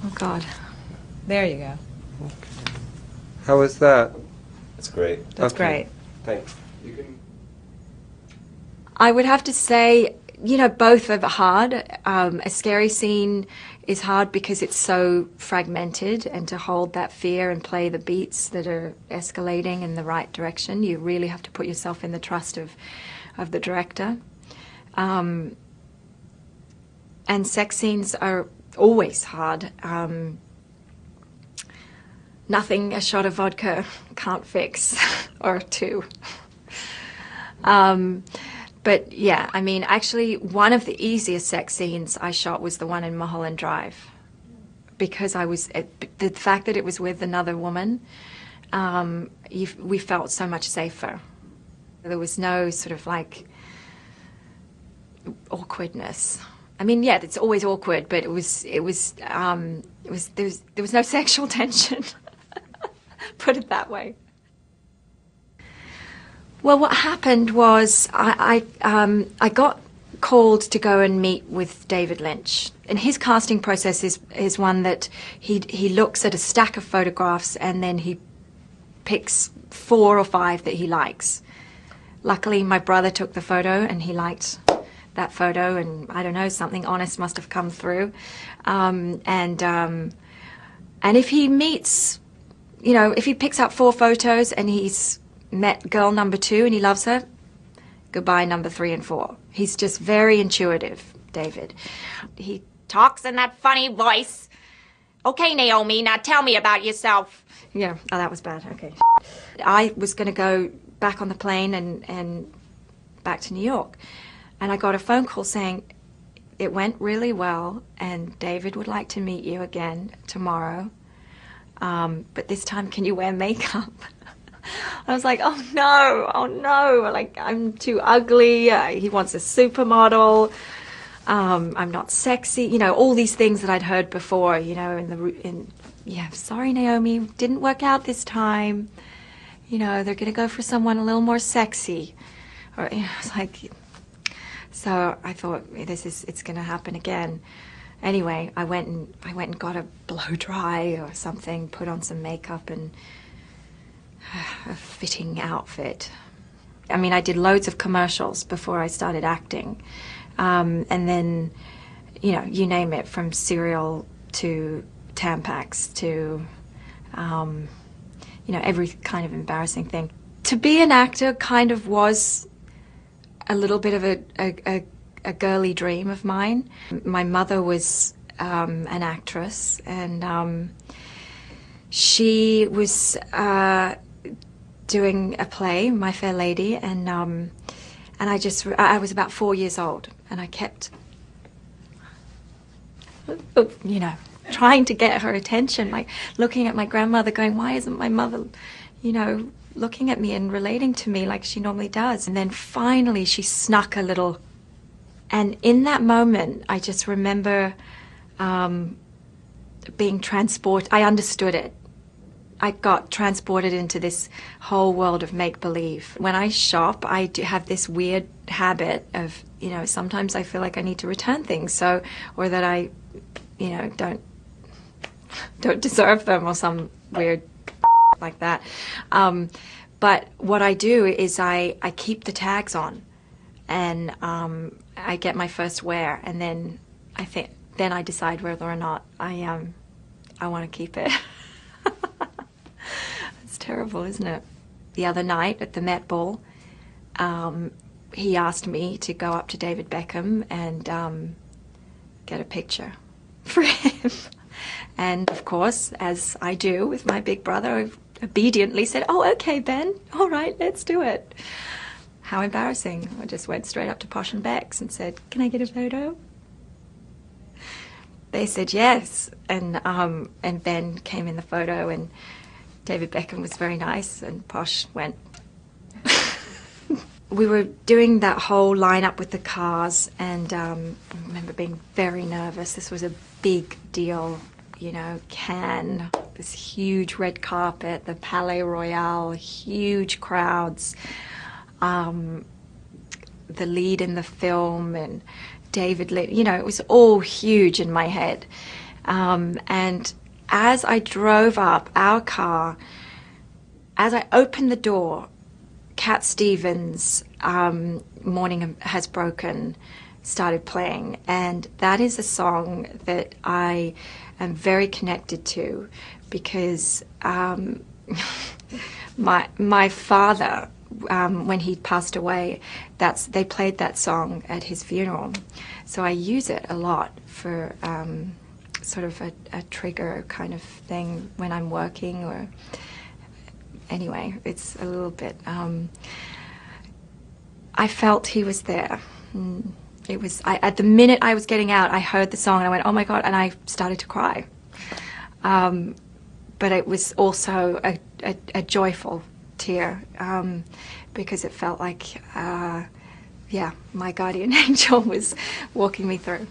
Oh, God. There you go. Okay. How was that? That's great. That's Okay. great. Thanks. You can. I would have to say, you know, both are hard. A scary scene is hard because it's so fragmented, and to hold that fear and play the beats that are escalating in the right direction, you really have to put yourself in the trust of the director. And sex scenes are always hard. Nothing a shot of vodka can't fix, or two. But yeah, I mean, actually, one of the easiest sex scenes I shot was the one in Mulholland Drive, because the fact that it was with another woman, we felt so much safer. There was no sort of like awkwardness. I mean, yeah, it's always awkward, but there was no sexual tension. Put it that way. Well, what happened was I got called to go and meet with David Lynch. And his casting process is one that he looks at a stack of photographs and then he picks 4 or 5 that he likes. Luckily, my brother took the photo and he liked that photo, and I don't know, something honest must have come through. And if he meets, you know, if he picks up 4 photos and he's met girl number 2 and he loves her, goodbye number 3 and 4. He's just very intuitive, David. He talks in that funny voice. Okay, Naomi, now tell me about yourself. Yeah, oh, that was bad, okay. I was going to go back on the plane and back to New York. And I got a phone call saying, it went really well and David would like to meet you again tomorrow. But this time, can you wear makeup? I was like, oh no, like I'm too ugly. He wants a supermodel. I'm not sexy. You know, all these things that I'd heard before, you know, yeah, sorry, Naomi, didn't work out this time. You know, they're going to go for someone a little more sexy. Or, you know, it's like, so I thought, it's going to happen again. Anyway, I went and got a blow dry or something, put on some makeup and a fitting outfit. I mean, I did loads of commercials before I started acting. And then, you know, you name it, from cereal to Tampax to, you know, every kind of embarrassing thing. To be an actor kind of was a little bit of a girly dream of mine. My mother was an actress, and she was doing a play, My Fair Lady, and I was about 4 years old, and I kept, you know, trying to get her attention, like looking at my grandmother going, why isn't my mother, you know, looking at me and relating to me like she normally does? And then finally she snuck a little, and in that moment I just remember being transported. I understood it. I got transported into this whole world of make-believe. When I shop, I do have this weird habit of, you know, sometimes I feel like I need to return things, so, or that I, you know, don't deserve them, or some weird like that. But what I do is I keep the tags on, and I get my first wear, and then I decide whether or not I want to keep it. It's terrible, isn't it? The other night at the Met Ball, he asked me to go up to David Beckham and get a picture for him. And of course, as I do with my big brother, I obediently said, oh, okay, Ben, all right, let's do it. How embarrassing. I just went straight up to Posh and Beck's and said, can I get a photo? They said yes, and Ben came in the photo, and David Beckham was very nice, and Posh went. We were doing that whole lineup with the cars, and I remember being very nervous. This was a big deal, you know, Cannes, this huge red carpet, the Palais Royal, huge crowds, the lead in the film, and David Lynch, you know, it was all huge in my head. And as I drove up our car, as I opened the door, Cat Stevens' Morning Has Broken started playing, and that is a song that I am very connected to because my father, when he passed away, they played that song at his funeral, so I use it a lot for sort of a trigger kind of thing when I'm working, or anyway, it's a little bit. I felt he was there. It was at the minute I was getting out, I heard the song and I went, "Oh my God!" and I started to cry. But it was also a joyful tear because it felt like, my guardian angel was walking me through.